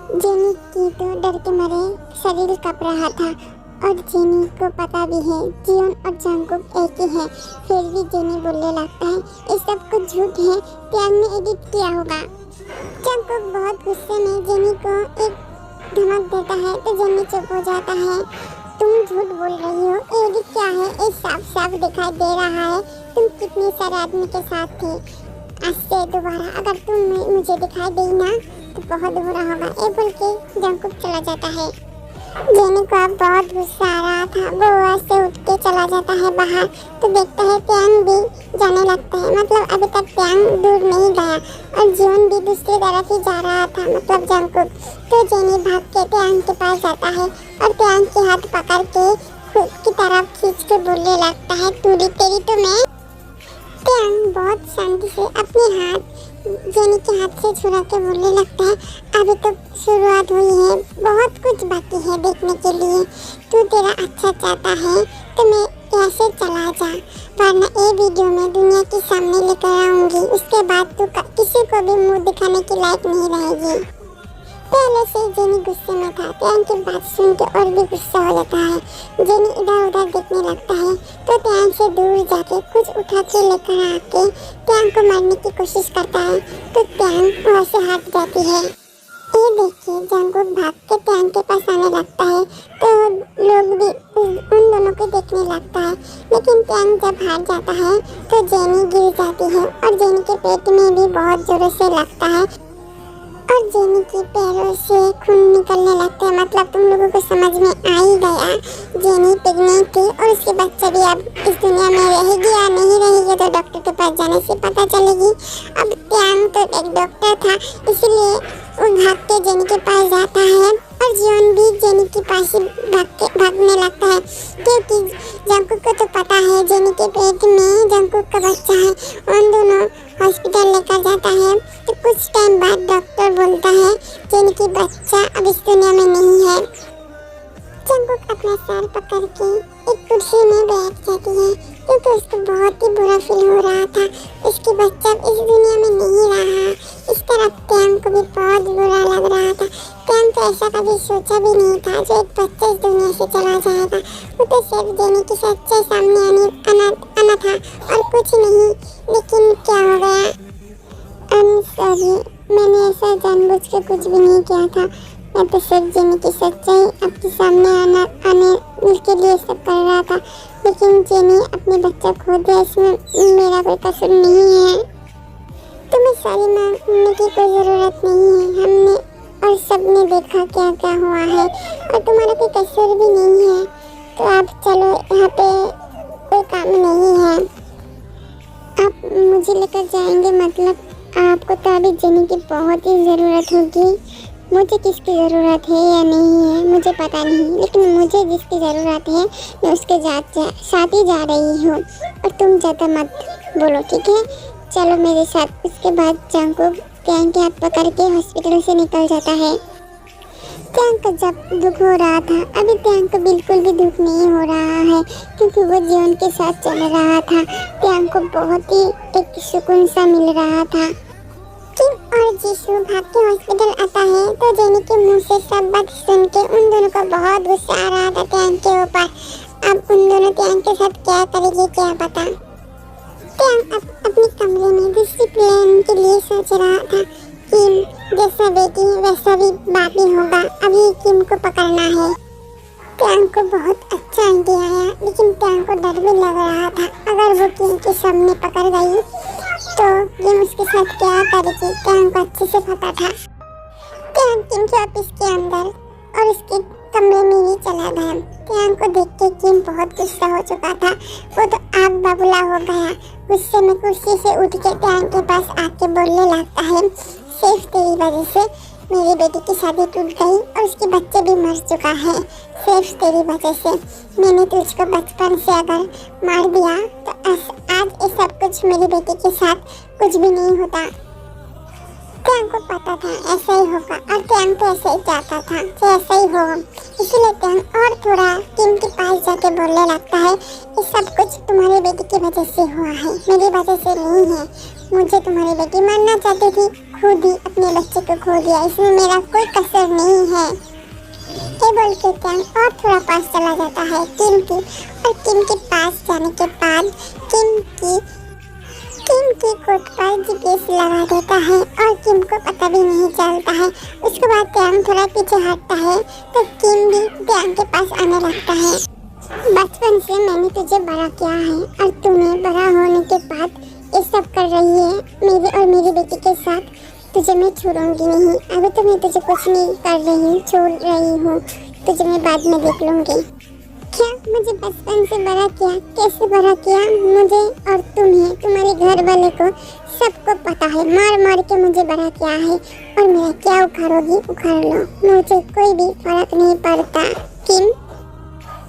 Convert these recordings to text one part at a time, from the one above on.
Jenny की तो डर के मारे शरीर कांप रहा था और जेनी को पता भी है जियोन और जंगकुक एक ही है। फिर भी जेनी बोलने लगता है ये सब कुछ झूठ है, टैंग ने एडिट किया होगा। जंगकुक बहुत गुस्से में जेनी को एक धमक देता है तो जेनी चुप हो जाता है। तुम झूठ बोल रही हो, ये एडिट क्या है? ये साफ साफ दिखाई दे रहा है तुम कितने सारे आदमी के साथ थे। आज से दोबारा अगर तुम मुझे दिखाई दी ना तो बहुत बुरा होगा। ये बोल के जंगकुक चला जाता है। जेनी को अब बहुत गुस्सा आ रहा था। वो वहाँ से उठ के चला जाता है बाहर तो देखता है टैंग भी जाने लगता है। मतलब अभी तक टैंग दूर नहीं गया और जियोन भी दूसरी तरफ ही जा रहा था, मतलब जंगकुक। तो जेनी भाग के टैंग के पास जाता है और टैंग के हाथ पकड़ के खुद की तरफ खींच के बोलने लगता है तूरी तेरी तो मैं। टैंग बहुत शांति से अपने हाथ जेनी के हाथ से छुड़ा के बोलने लगता है अभी तो शुरुआत हुई है, बहुत कुछ बाकी है देखने के लिए। तू तेरा अच्छा चाहता है तो मैं यहाँ से चला जा, वरना ये वीडियो में दुनिया के सामने लेकर आऊंगी। उसके बाद तू किसी को भी मुंह दिखाने के लायक नहीं रहेगी। पहले से जेनी गुस्से में था, टैंग की बात सुन के और भी गुस्सा हो जाता है। जेनी इधर उधर देखने लगता है तो टैंग से दूर जाके कुछ उठा के लेकर आके टैंग को मारने की कोशिश करता है तो टैंग वहाँ से हट जाती है। ये देखिए जंगकुक भाग के टैंग के पास आने लगता है तो लोग भी उन दोनों को देखने लगता है। लेकिन टैंग जब हार जाता है तो जेनी गिर जाती है और जेनी के पेट में भी बहुत जोरों से लगता है और जेनी के पैरों से खून निकलने लगता है। मतलब तुम लोगों को समझ में आ ही गया, जेनी प्रेग्नेंट थी और उसके बच्चे भी अब इस दुनिया में रहेगी या नहीं रहेगी तो डॉक्टर के पास जाने से पता चलेगी। अब टैंग तो एक डॉक्टर था इसलिए वो भाग के जेनी के पास जाता है और जियोन भी जेनी के पास ही भागने लगता है क्योंकि जंगकुक को तो पता है जेनी के पेट में जंगकुक का बच्चा है। उन दोनों हॉस्पिटल लेकर जाता है तो कुछ टाइम बाद डॉक्टर बोलता है जेनी की बच्चा अब इस दुनिया में नहीं है। जंगकुक अपना सर पकड़ के एक कुर्सी में बैठ जाती है क्योंकि उसको बहुत ही बुरा फील हो रहा था, उसकी बच्चा इस दुनिया में नहीं रहा। इस तरफ टैंग को भी बहुत बुरा लग रहा था। टैंग तो ऐसा कभी सोचा भी नहीं था जो एक बच्चा इस दुनिया से चला जाएगा। वो तो सिर्फ जेनी की सच्चाई सामने आना था और कुछ नहीं। लेकिन क्या हो गया? सॉरी, मैंने ऐसा जानबूझ के कुछ भी नहीं किया था। मैं तो सिर्फ जेनी की सच्चाई आपके सामने आने के लिए सब कर रहा था। लेकिन जेनी अपने बच्चा खो दिया, इसमें मेरा कोई कसूर नहीं है। तुम्हें सॉरी मांगने की कोई ज़रूरत नहीं है। हमने और सबने देखा क्या क्या हुआ है और तुम्हारा कोई कसूर भी नहीं है। तो आप चलो, यहाँ पे कोई काम नहीं है। आप मुझे लेकर जाएंगे? मतलब आपको तो अभी जेनी की बहुत ही ज़रूरत होगी। मुझे किसकी ज़रूरत है या नहीं है मुझे पता नहीं, लेकिन मुझे जिसकी ज़रूरत है मैं उसके साथ ही जा रही हूँ और तुम ज़्यादा मत बोलो, ठीक है? चलो मेरे साथ। उसके बाद जंगकुक टैंग के हाथ पकड़ के हॉस्पिटल से निकल जाता है। टैंग को जब दुख हो रहा था, अभी टैंग को बिल्कुल भी दुख नहीं हो रहा है क्योंकि वो जीवन के साथ चल रहा था। टैंग को बहुत ही एक सुकून सा मिल रहा था। किम और जीशू भाग के हॉस्पिटल आता है तो जेनी के मुंह से सब बात सुन के उन दोनों को बहुत गुस्सा आ रहा था टैंग के ऊपर। अब उन दोनों टैंग के साथ क्या करेगी क्या पता। टैंग अपने कमरे में डिसिप्लिन के लिए सोच रहा था। किम जैसा बेटी वैसा भी बाप ही होगा, अभी किम को पकड़ना है। टैंग को बहुत अच्छा आइडिया आया, लेकिन टैंग को डर भी लग रहा था अगर वो किम के सामने पकड़ गई तो किम उसके साथ क्या करेगी। टैंग को अच्छे से पता था। टैंग किम के ऑफिस के अंदर और उसके कमरे में भी चला गया। टैंग को देख के किम बहुत गुस्सा हो चुका था। वो तो आग बबूला हो गया। गुस्से में कुर्सी से उठ के टैंग के पास आके बोलने लगता है सिर्फ तेरी वजह से मेरी बेटी की शादी टूट गई और उसके बच्चे भी मर चुका है। सिर्फ तेरी वजह से मैंने तुझको बचपन से अगर मार दिया तो आज ये सब कुछ मेरी बेटी के साथ कुछ भी नहीं होता। टैंग को पता था ऐसा ही होगा और टैंग तो ऐसा ही चाहता था कि ऐसा ही हो। इसीलिए टैंग और थोड़ा किम के पास जाके बोलने लगता है ये सब कुछ तुम्हारी बेटी की वजह से हुआ है, मेरी वजह से नहीं है। मुझे तुम्हारी बेटी मारना चाहती थी, खुद ही अपने बच्चे को खो दिया, इसमें मेरा कोई कसर नहीं है। ये बोल के टैंग और थोड़ा पास चला जाता है किम की, और किम के पास जाने के बाद किम की कोट पर जीपीएस लगा देता है और किम को पता भी नहीं चलता है। उसके बाद टैंग थोड़ा पीछे हटता है तो किम भी टैंग के पास आने लगता है। बचपन से मैंने तुझे बड़ा किया है और तूने बड़ा होने के बाद ये सब कर रही है मेरी और मेरी बेटी के साथ। तुझे मैं छोड़ूंगी नहीं। अभी तो मैं तुझे कुछ नहीं कर रही, छोड़ रही हूँ, तुझे मैं बाद में देख लूंगी। क्या मुझे बचपन से बड़ा किया? कैसे बड़ा किया? मुझे और तुम्हें, तुम्हारे घर वाले को सबको पता है, मार मार के मुझे बड़ा किया है। और मेरा क्या उखाड़ोगी? उखाड़ लो, मुझे कोई भी फर्क नहीं पड़ता। किम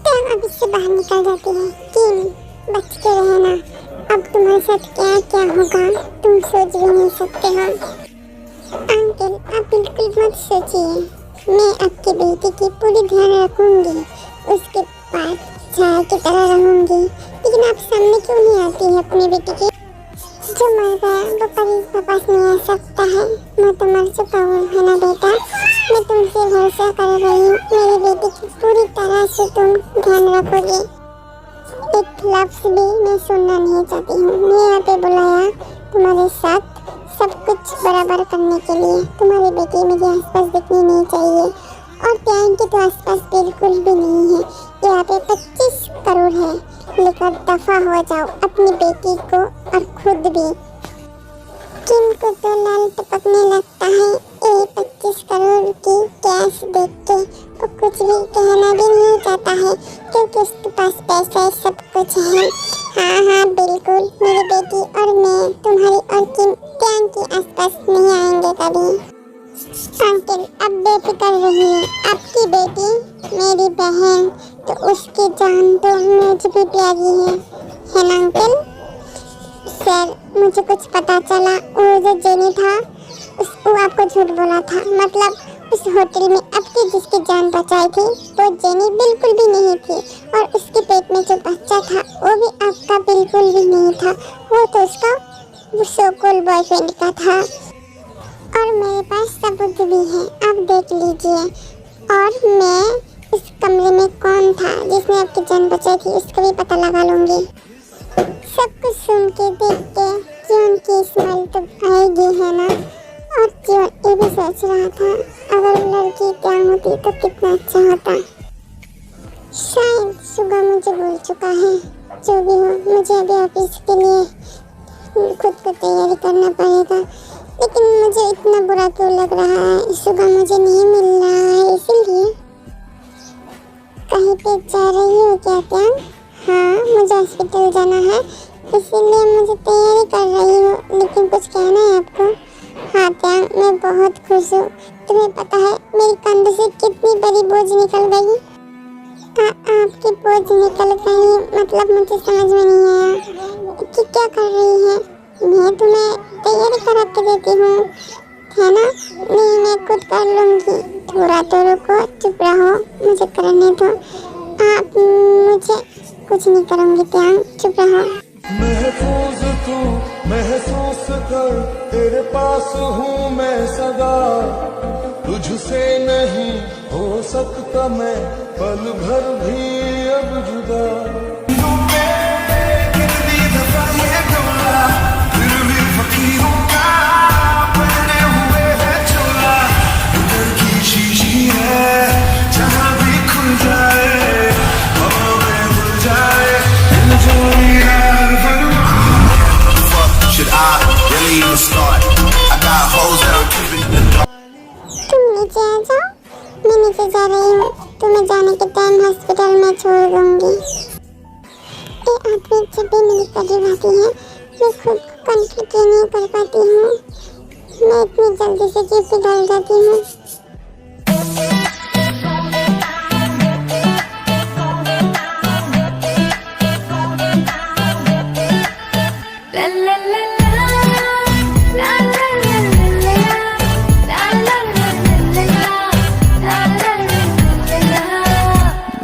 टैंग अभी से बाहर निकल जाती है। किम बच के रहना, अब तुम्हारे साथ क्या क्या होगा तुम सोच भी नहीं सकते हो। अंकल आप बिल्कुल मत सोचिए, मैं आपकी बेटी की पूरी ध्यान रखूंगी, उसके बाद छाया की तरह रहूंगी। लेकिन आप सामने क्यों नहीं आती है अपनी बेटी की? जो मर गया वो कभी वापस नहीं आ सकता है। मैं तो मर चुका हूँ, है ना बेटा? मैं तुमसे भरोसा कर रही हूँ, मेरी बेटी की पूरी तरह से तुम ध्यान रखोगे। एक लफ्ज भी मैं सुनना नहीं चाहती हूँ। मैं यहाँ पे बुलाया तुम्हारे साथ सब कुछ बराबर करने के लिए। तुम्हारी बेटी मेरे आसपास दिखनी नहीं चाहिए, और टैंग के तो आसपास बिल्कुल भी नहीं है। यहाँ पे 25 करोड़ है, लेकर दफा हो जाओ अपनी बेटी को और खुद भी। किम को तो लाल टपकने लगता है ये 25 करोड़ की कैश देख के। वो कुछ भी कहना भी नहीं चाहता है क्योंकि उसके पास पैसा सब कुछ है। हाँ हाँ बिल्कुल, मेरी बेटी और मैं तुम्हारी और किम टैंग के आसपास नहीं आएंगे कभी। अंकल अब बेफिक्र रहिए, आपकी बेटी मेरी बहन, तो उसकी जान तो मुझे भी प्यारी है ना अंकल? सर मुझे कुछ पता चला, वो जो जेनी था वो आपको झूठ बोला था। मतलब उस होटल में आपकी जिसकी जान बचाई थी वो जेनी बिल्कुल भी नहीं थी, और उसके पेट में जो बच्चा था वो भी आपका बिल्कुल भी नहीं था। वो तो उसका सो कॉल्ड बॉयफ्रेंड का था। और मेरे पास सबूत भी है, आप देख लीजिए। और मैं इस कमरे में कौन था जिसने आपकी जान बचाई थी उसका भी पता लगा लूंगी। सब कुछ सुन के देख के जीवन की स्माइल तो आएगी, है ना? और जीवन ये भी सोच रहा था अगर लड़की क्या होती तो कितना अच्छा होता। शायद सुबह मुझे भूल चुका है। जो भी हो, मुझे अभी ऑफिस के लिए खुद को तैयारी करना पड़ेगा। लेकिन मुझे इतना बुरा क्यों लग रहा है? सुबह मुझे नहीं मिल रहा है, इसीलिए। कहीं पे जा रही हो क्या टैंग? हाँ मुझे हॉस्पिटल जाना है, इसीलिए मुझे तैयारी कर रही हूँ। लेकिन कुछ कहना है आपको? हाँ टैंग मैं बहुत खुश हूँ। तुम्हें पता है मेरी कंधे से कितनी बड़ी बोझ निकल गई? आपकी बोझ निकल गई मतलब मुझे समझ में नहीं आया कि क्या कर रही है? मैं तुम्हें तैयारी करा के देती हूँ, है ना? नहीं मैं खुद कर लूँगी। थोड़ा तो रुको, चुप रहो, मुझे करने दो। आप मुझे कुछ नहीं करूँगी टैंग, चुप रहो। महफूज तू महसूस कर, तेरे पास हूँ मैं सदा। तुझसे नहीं हो सकता मैं पल भर भी अब जुदा। मैं नीचे जा रही हूँ, तुम्हें जाने के टाइम हॉस्पिटल में छोड़ दूंगी। ये आदमी जब भी मेरी करीब आती है मैं खुद को कंट्रोल नहीं कर पाती हूँ। मैं इतनी जल्दी से क्यों पिघल जाती हूँ?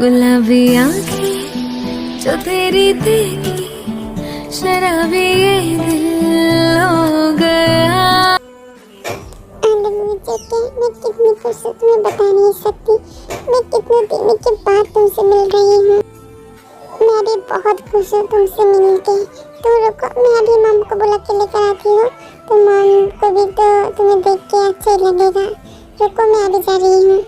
गुलाबी आंखें जो तेरी देखी, शराबी ये दिल हो गया। मैं कितनी खुश हूँ तुम्हें बता नहीं सकती। मैं कितने दिनों के बाद तुमसे मिल रही हूँ। मैं भी बहुत खुश हूँ तुमसे मिलके। तुम रुको, मैं अभी मम को बुला के लेकर आती हूँ, तो मम को भी तो तुम्हें देख के अच्छा ही लगेगा। रुको, मैं अभी जा रही हूँ।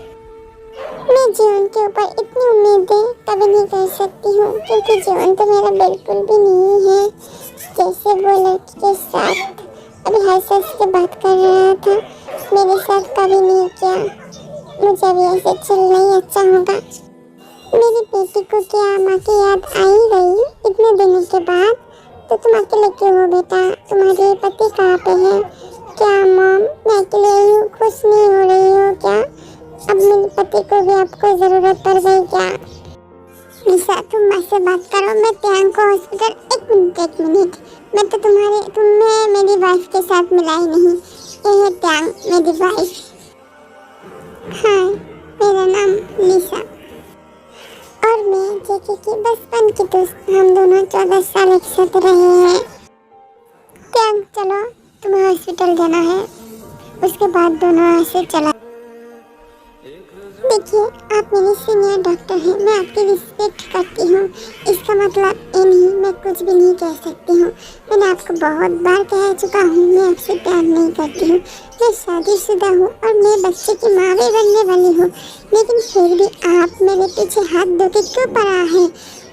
मैं जीवन के ऊपर इतनी उम्मीदें कभी नहीं कर सकती हूँ, क्योंकि जीवन तो मेरा बिल्कुल भी नहीं है। जैसे वो लड़की के साथ अभी हंस के बात कर रहा था, मेरे साथ कभी नहीं किया। मुझे अभी ऐसे चलना ही अच्छा होगा। मेरी बेटी को क्या माँ की याद आई गई इतने दिनों के बाद? तो तुम अकेले क्यों हो बेटा? तुम्हारे पति कहाँ पे है? क्या मॉम, मैं अकेले आई हूँ, खुश नहीं हो रही हो क्या? अब मेरे पति को भी आपको जरूरत पड़ गई क्या? निशा, तुम माँ से बात करो, मैं त्यान को हॉस्पिटल। एक मिनट, मैं तो तुम्हें मेरी वाइफ के साथ मिला ही नहीं। यह है त्यान, मेरी वाइफ। हाँ, मेरा नाम निशा और मैं जेके की बचपन की दोस्त। हम दोनों 14 साल एक साथ रहे हैं। त्यान, चलो, तुम्हें हॉस्पिटल जाना है। उसके बाद दोनों ऐसे चला। देखिए, आप मेरे सीनियर डॉक्टर हैं, मैं आपकी रिस्पेक्ट करती हूँ। इसका मतलब ये नहीं मैं कुछ भी नहीं कह सकती हूँ। मैंने आपको बहुत बार कह चुका हूँ, मैं आपसे प्यार नहीं करती हूँ। मैं शादीशुदा हूँ और मैं बच्चे की माँ भी बनने वाली हूँ, लेकिन फिर भी आप मेरे पीछे हाथ धो के क्यों पड़ा है?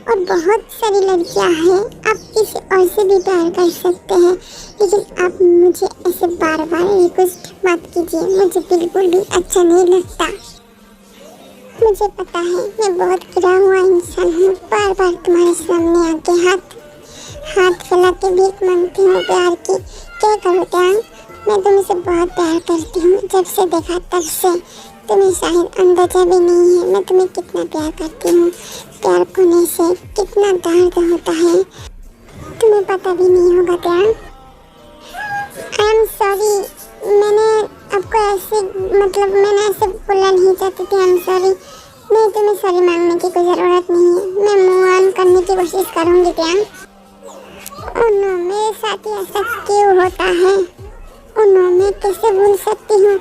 और बहुत सारी लड़कियाँ हैं, आप किसी और से भी प्यार कर सकते हैं, लेकिन आप मुझे ऐसे बार बार रिक्वेस्ट मत कीजिए। मुझे बिल्कुल भी अच्छा नहीं लगता। मुझे पता है मैं बहुत गिरा हुआ इंसान हूँ। बार बार तुम्हारे सामने आके हाथ फैला के भीख मांगती हूँ प्यार की। क्या करूँ त्यान, मैं तुमसे बहुत प्यार करती हूँ। जब से देखा तब से तुम्हें शायद अंदाजा भी नहीं है मैं तुम्हें कितना प्यार करती हूँ। प्यार खोने से कितना दर्द होता है तुम्हें पता भी नहीं होगा त्यान। आई एम सॉरी, मैंने ऐसे बोलना नहीं चाहती थी। I am sorry. नहीं, तुम्हें सॉरी मांगने की कोई ज़रूरत नहीं है। मैं मूव ऑन करने की कोशिश करूँगी त्यान। ओह नो, मेरे साथ ही ऐसा क्यों होता है? ओह नो, मैं कैसे भूल सकती हूँ?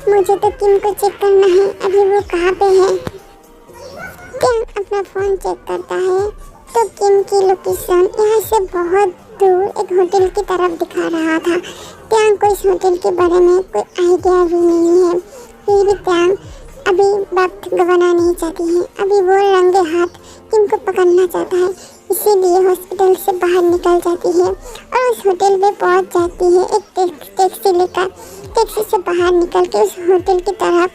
मुझे तो किम को चेक करना है, अभी वो कहाँ पे है? त्यान अपना फ़ोन चेक करता है तो किम की लोकेशन यहाँ से बहुत दूर एक होटल की तरफ दिखा रहा था। त्यान को इस होटल के बारे में कोई आइडिया भी नहीं है, फिर भी त्यान अभी वक्त गंवाना नहीं चाहती है। अभी वो रंगे हाथ किम को पकड़ना चाहता है, इसीलिए हॉस्पिटल से बाहर निकल जाती है और उस होटल में पहुंच जाती है। एक टैक्सी लेकर टैक्सी से बाहर निकल के उस होटल की तरफ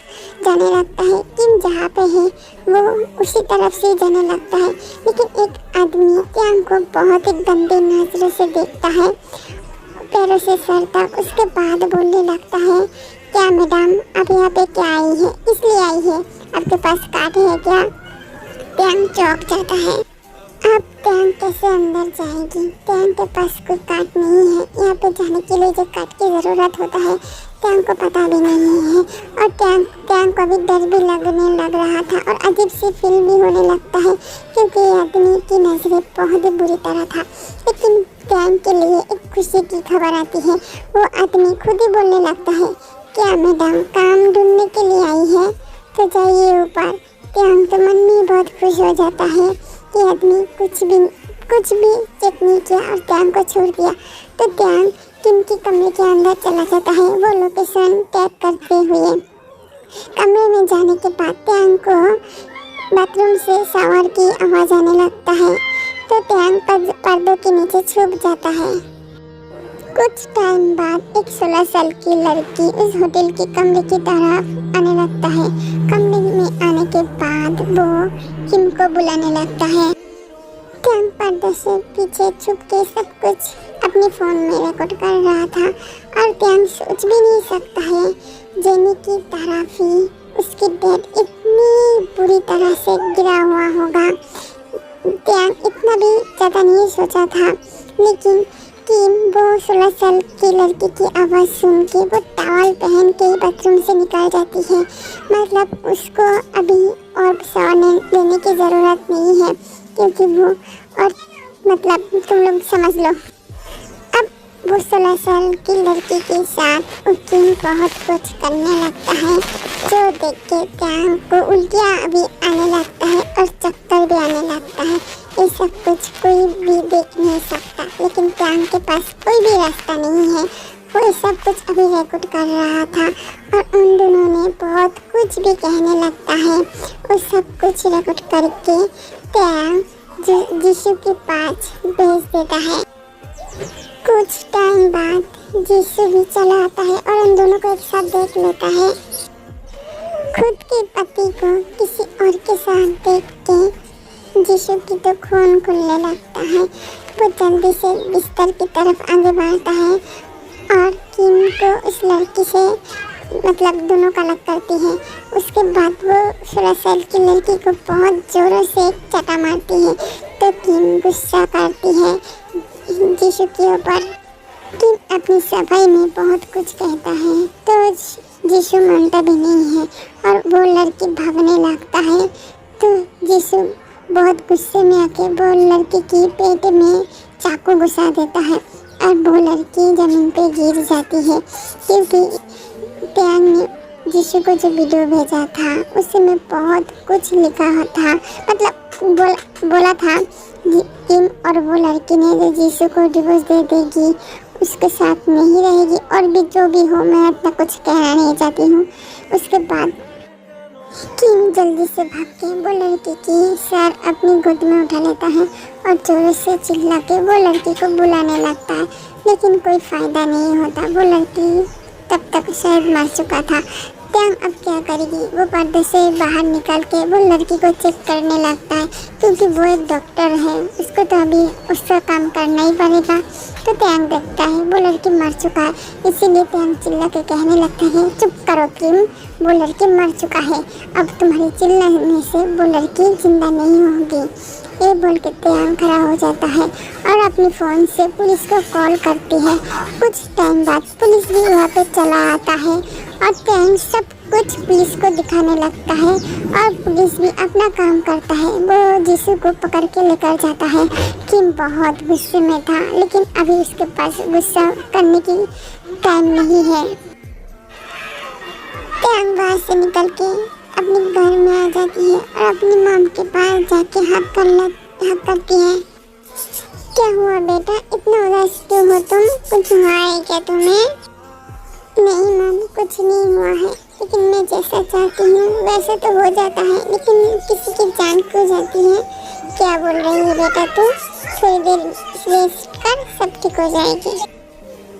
जाने लगता है। किम जहाँ पे है वो उसी तरफ से जाने लगता है, लेकिन एक आदमी त्यान को बहुत ही गंदे नजरों से देखता है, पैरों से सर तक। उसके बाद बोलने लगता है, क्या मैडम आप यहाँ पे क्या आई है? इसलिए आई है, आपके पास कार्ड है क्या? त्यान चौंक जाता है। अब त्यान कैसे अंदर जाएगी? त्यान के पास कोई कार्ड नहीं है। यहाँ पे जाने के लिए जो कार्ड की ज़रूरत होता है त्यान को पता भी नहीं है। और त्यान को भी डर भी लगने लग रहा था और अजीब सी फील भी होने लगता है, क्योंकि आदमी की नज़रें बहुत बुरी तरह था। लेकिन त्यान के लिए एक खुशी की खबर आती है। वो आदमी खुद ही बोलने लगता है, क्या मैडम काम ढूंढने के लिए आई है? तो जाइए ऊपर। त्यान तो मन में बहुत खुश हो जाता है कि आदमी कुछ भी चेक नहीं किया और त्यान को छोड़ दिया। तो त्यान किम की कमरे के अंदर चला जाता है, वो लोकेशन टैग करते हुए। कमरे में जाने के बाद त्यान को बाथरूम से शावर की आवाज़ आने लगता है, तो त्यान पर्दों के नीचे छुप जाता है। कुछ टाइम बाद एक 16 साल की लड़की उस होटल के कमरे की तरफ आने लगता है। कमरे में आने के बाद वो किम को बुलाने लगता है। त्यान पर्दे से पीछे छुप के सब कुछ अपने फ़ोन में रिकॉर्ड कर रहा था और त्यान सोच भी नहीं सकता है जेनी की तरफ ही उसकी डेड इतनी बुरी तरह से गिरा हुआ होगा। त्यान इतना भी ज़्यादा नहीं सोचा था, लेकिन किम वो 16 साल की लड़की की आवाज़ सुन के वो टॉवल पहन के बाथरूम से निकल जाती है। मतलब उसको अभी और शावर लेने की ज़रूरत नहीं है, क्योंकि वो और मतलब तुम लोग समझ लो। अब वो 16 साल की लड़की के साथ किम बहुत कुछ करने लगता है, जो देख के त्यांग को उल्टियाँ भी आने लगता है और चक्कर भी आने लगता है। ये सब कुछ कोई भी देख नहीं सकता, लेकिन त्यांग के पास कोई भी रास्ता नहीं है। वो ये सब कुछ अभी रिकॉर्ड कर रहा था और उन दोनों ने बहुत कुछ भी कहने लगता है। वो सब कुछ रिकॉर्ड करके त्यांग जीशु के पास भेज देता है। कुछ टाइम बाद जीशु भी चला आता है और उन दोनों को एक साथ देख लेता है। खुद के पति को किसी और के साथ देख के जीशु की तो खून खुलने लगता है। वो जल्दी से बिस्तर की तरफ आगे बढ़ता है और किम को उस लड़की से मतलब दोनों का अलग करती है। उसके बाद वो 16 साल की लड़की को बहुत जोरों से चटा मारती है, तो किम गुस्सा करती है जीशु के ऊपर। किम अपनी सफाई में बहुत कुछ कहता है, तो जीशु मानता भी नहीं है और वो लड़की भागने लगता है। तो जीशु बहुत गुस्से में आके वो लड़की की पेट में चाकू घुसा देता है और वो लड़की जमीन पे गिर जाती है, क्योंकि त्यांग ने जीशु को जो वीडियो भेजा था उसमें बहुत कुछ लिखा था, मतलब बोला था किम और वो लड़की ने जो जीशु को डिवोर्स दे देगी, उसके साथ नहीं रहेगी और भी जो भी हो, मैं इतना कुछ कहना नहीं चाहती हूँ। उसके बाद किम जल्दी से भाग के वो लड़की की सर अपनी गोद में उठा लेता है और जोर से चिल्ला के वो लड़की को बुलाने लगता है, लेकिन कोई फ़ायदा नहीं होता। वो लड़की तब तक शायद मर चुका था। त्यांग अब क्या करेगी? वो पर्दे से बाहर निकल के वो लड़की को चेक करने लगता है, क्योंकि वो एक डॉक्टर है, उसको तो अभी उसका काम करना ही पड़ेगा। तो त्यांग देखता है वो लड़की मर चुका है, इसीलिए त्यांग चिल्ला के कहने लगता है, चुप करो किम, वो लड़की मर चुका है, अब तुम्हारे चिल्लाने से वो लड़की जिंदा नहीं होगी। ये बोल के त्यांग खड़ा हो जाता है और अपने फ़ोन से पुलिस को कॉल करती है। कुछ टाइम बाद पुलिस भी वहाँ पे चला आता है और त्यांग सब कुछ पुलिस को दिखाने लगता है और पुलिस भी अपना काम करता है। वो जीशु को पकड़ के लेकर जाता है। किम बहुत गुस्से में था, लेकिन अभी उसके पास गुस्सा करने की टाइम नहीं है। त्यांग वहाँ से निकल के अपने घर में आ जाती है और अपनी मॉम के पास जाके हक करती है। क्या हुआ बेटा, इतना उदास क्यों हो तुम? कुछ हुआ है क्या तुम्हें? नहीं मॉम, कुछ नहीं हुआ है, लेकिन मैं जैसा चाहती हूँ वैसा तो हो जाता है, लेकिन किसी की जान खो जाती है। क्या बोल रही है बेटा तू? थोड़ी देर रेस्ट कर, सब ठीक हो जाएगी।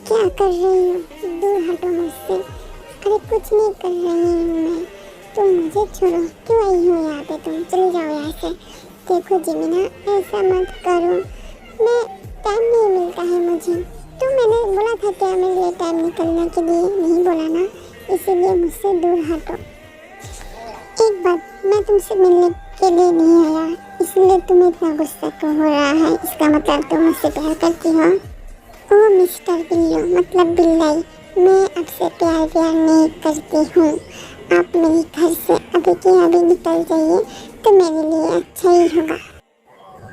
क्या कर रही हो? दूर हटो मुझसे। अरे कुछ नहीं कर रही हूँ मैं, तुम मुझे छोड़ो। क्यों आई हो यहाँ पे? तुम चले जाओ यहाँ से। देखो जिमीना, ऐसा मत करो, मैं टाइम नहीं मिलता है मुझे। तो मैंने बोला था क्या मेरे लिए टाइम निकलने के लिए? नहीं बोला ना, इसीलिए मुझसे दूर हटो। एक बात, मैं तुमसे मिलने के लिए नहीं आया, इसलिए तुम्हें इतना गुस्सा क्यों हो रहा है? इसका मतलब तुम मुझसे प्यार करती हो? ओह मिस्टर बिल्लो, मतलब बिल्लाई, मैं आपसे प्यार नहीं करती हूँ। आप मेरे घर से अभी के अभी निकल जाइए तो मेरे लिए अच्छा ही होगा।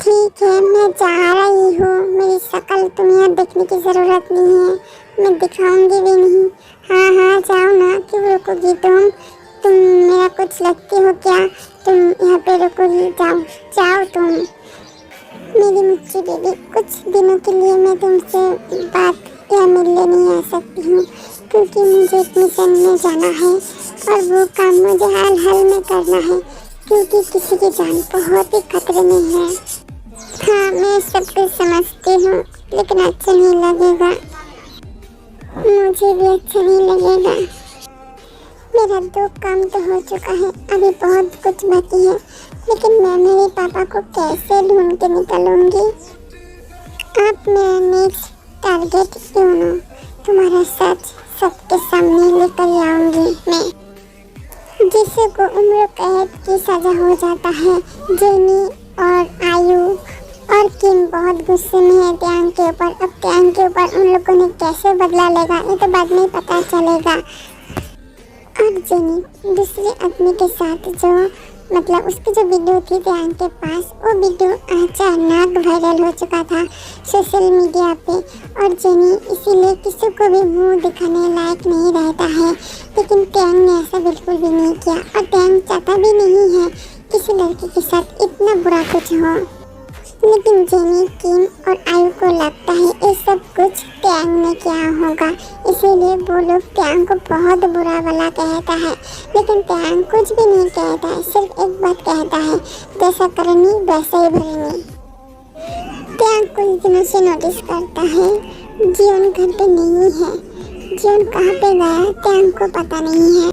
ठीक है, मैं जा रही हूँ, मेरी शक्ल तुम्हें देखने की ज़रूरत नहीं है, मैं दिखाऊंगी भी नहीं। हाँ जाओ ना, क्यों रुकोगी तुम मेरा कुछ लगती हो क्या? तुम यहाँ पे रुकोगी? जाओ तुम। मेरी मुच्ची बेबी, कुछ दिनों के लिए मैं तुमसे बात या मिलने नहीं आ सकती हूँ, क्योंकि मुझे एक मिशन में जाना है और वो काम मुझे हाल में करना है, क्योंकि किसी की जान बहुत ही खतरे में है। हाँ मैं सब कुछ समझती हूँ, लेकिन अच्छा नहीं लगेगा, मुझे भी अच्छा नहीं लगेगा। मेरा 2 काम तो हो चुका है, अभी बहुत कुछ बाकी है, लेकिन मैं मेरे पापा को कैसे ढूंढ के निकलूंगी? आप मेरा नेक्स्ट टारगेट क्यों नो? तुम्हारा सच सबके सामने लेकर आऊंगी मैं। जिसे को उम्र कैद की सजा हो जाता है। जेनी और आयु और किम बहुत गुस्से में है त्यांग के ऊपर। अब त्यांग के ऊपर उन लोगों ने कैसे बदला लेगा ये तो बाद में पता चलेगा। और जेनी दूसरे आदमी के साथ जो मतलब उसकी जो वीडियो थी त्यांग के पास, वो वीडियो अचानक वायरल हो चुका था सोशल मीडिया पे। और जेनी इसीलिए किसी को भी मुंह दिखाने लायक नहीं रहता है, लेकिन त्यांग ने ऐसा बिल्कुल भी नहीं किया और त्यांग चाहता भी नहीं है किसी लड़की के साथ इतना बुरा कुछ हो। लेकिन जेनी, किम और आयु को लगता है ये सब कुछ त्यांग ने किया होगा, इसीलिए वो लोग त्यांग को बहुत बुरा भला कहता है। लेकिन त्यांग कुछ भी नहीं कहता है, सिर्फ एक बात कहता है, जैसा करनी वैसा ही भरनी। त्यांग कुछ दिनों से नोटिस करता है जियोन घर पे नहीं है। जियोन कहाँ पे गया त्यांग को पता नहीं है।